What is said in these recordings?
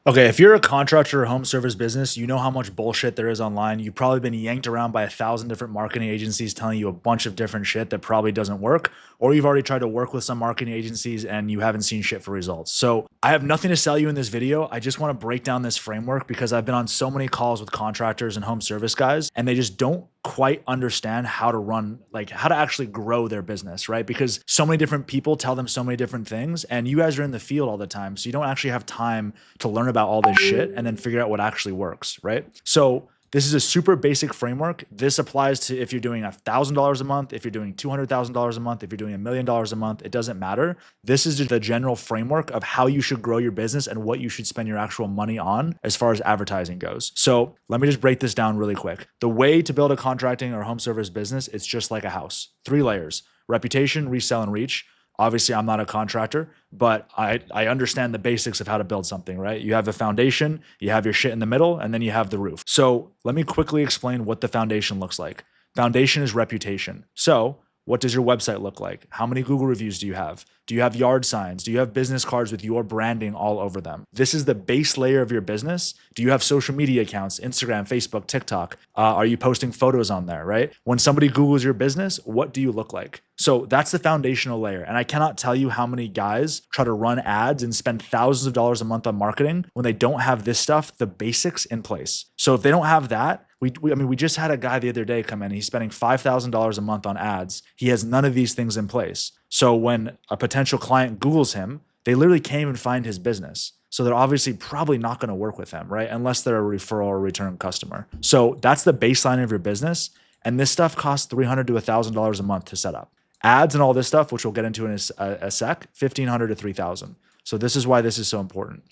Okay, if you're a contractor or home service business, you know how much bullshit there is online. You've probably been yanked around by 1,000 different marketing agencies telling you a bunch of different shit that probably doesn't work, or you've already tried to work with some marketing agencies and you haven't seen shit for results. So I have nothing to sell you in this video. I just want to break down this framework because I've been on so many calls with contractors and home service guys, and they just don't quite understand how to run, like how to actually grow their business, right? Because so many different people tell them so many different things, and you guys are in the field all the time. So you don't actually have time to learn about all this shit and then figure out what actually works, right? So this is a super basic framework. This applies to if you're doing $1,000 a month, if you're doing $200,000 a month, if you're doing $1,000,000 a month, it doesn't matter. This is the general framework of how you should grow your business and what you should spend your actual money on as far as advertising goes. So let me just break this down really quick. The way to build a contracting or home service business, it's just like a house. 3 layers: reputation, resell, and reach. Obviously, I'm not a contractor, but I understand the basics of how to build something, right? You have a foundation, you have your shit in the middle, and then you have the roof. So let me quickly explain what the foundation looks like. Foundation is reputation. So what does your website look like? How many Google reviews do you have? Do you have yard signs? Do you have business cards with your branding all over them? This is the base layer of your business. Do you have social media accounts, Instagram, Facebook, TikTok? Are you posting photos on there, right? When somebody Googles your business, what do you look like? So that's the foundational layer. And I cannot tell you how many guys try to run ads and spend thousands of dollars a month on marketing when they don't have this stuff, the basics in place. So if they don't have that, we just had a guy the other day come in. He's spending $5,000 a month on ads. He has none of these things in place. So when a potential client Googles him, they literally can't even find his business. So they're obviously probably not going to work with him, right? Unless they're a referral or return customer. So that's the baseline of your business. And this stuff costs $300 to $1,000 a month to set up. Ads and all this stuff, which we'll get into in a sec, $1,500 to $3,000. So this is why this is so important.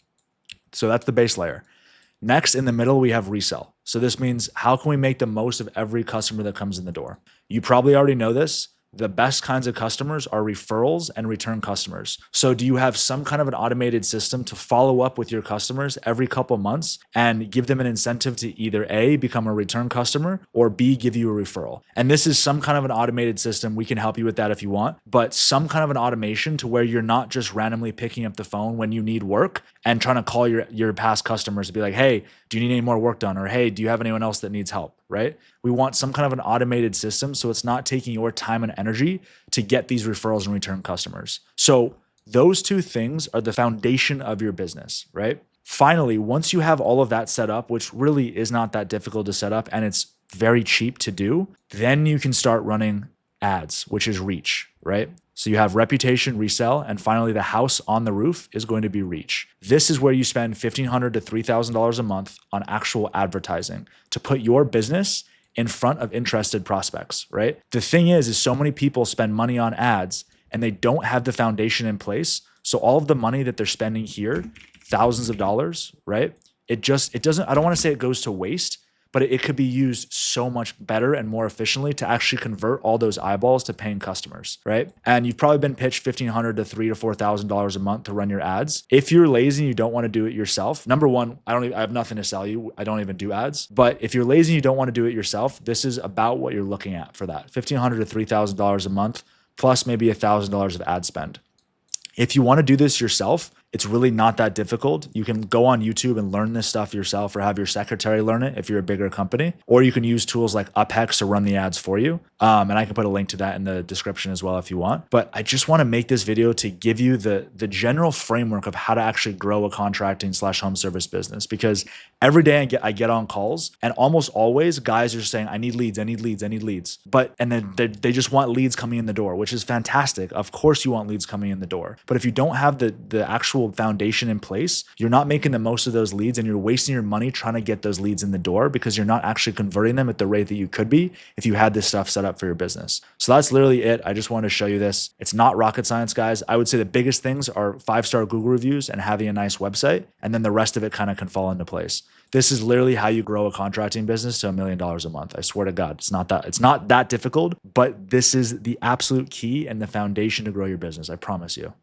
So that's the base layer. Next, in the middle, we have resell. So this means how can we make the most of every customer that comes in the door? You probably already know this. The best kinds of customers are referrals and return customers. So do you have some kind of an automated system to follow up with your customers every couple months and give them an incentive to either A, become a return customer, or B, give you a referral? And this is some kind of an automated system. We can help you with that if you want, but some kind of an automation to where you're not just randomly picking up the phone when you need work and trying to call your past customers to be like, hey, do you need any more work done? Or hey, do you have anyone else that needs help, right? We want some kind of an automated system so it's not taking your time and energy to get these referrals and return customers. So those two things are the foundation of your business, right? Finally, once you have all of that set up, which really is not that difficult to set up and it's very cheap to do, then you can start running ads, which is reach, right? So you have reputation, resell, and finally the house on the roof is going to be reach. This is where you spend $1,500 to $3,000 a month on actual advertising to put your business in front of interested prospects, right? The thing is so many people spend money on ads and they don't have the foundation in place. So all of the money that they're spending here, thousands of dollars, right? It doesn't, I don't want to say it goes to waste, but it could be used so much better and more efficiently to actually convert all those eyeballs to paying customers, right? And you've probably been pitched $1,500 to $3,000 to $4,000 a month to run your ads. If you're lazy and you don't want to do it yourself, number one, I have nothing to sell you. I don't even do ads. But if you're lazy and you don't want to do it yourself, this is about what you're looking at for that: $1,500 to $3,000 a month, plus maybe $1,000 of ad spend. If you want to do this yourself, it's really not that difficult. You can go on YouTube and learn this stuff yourself or have your secretary learn it if you're a bigger company, or you can use tools like UpHex to run the ads for you. And I can put a link to that in the description as well if you want. But I just want to make this video to give you the general framework of how to actually grow a contracting / home service business, because every day I get on calls and almost always guys are saying, I need leads, I need leads, I need leads. And then they just want leads coming in the door, which is fantastic. Of course you want leads coming in the door. But if you don't have the actual foundation in place, you're not making the most of those leads and you're wasting your money trying to get those leads in the door because you're not actually converting them at the rate that you could be if you had this stuff set up for your business. So that's literally it. I just wanted to show you this. It's not rocket science, guys. I would say the biggest things are 5-star Google reviews and having a nice website, and then the rest of it kind of can fall into place. This is literally how you grow a contracting business to $1 million a month. I swear to God, it's not that difficult, but this is the absolute key and the foundation to grow your business. I promise you.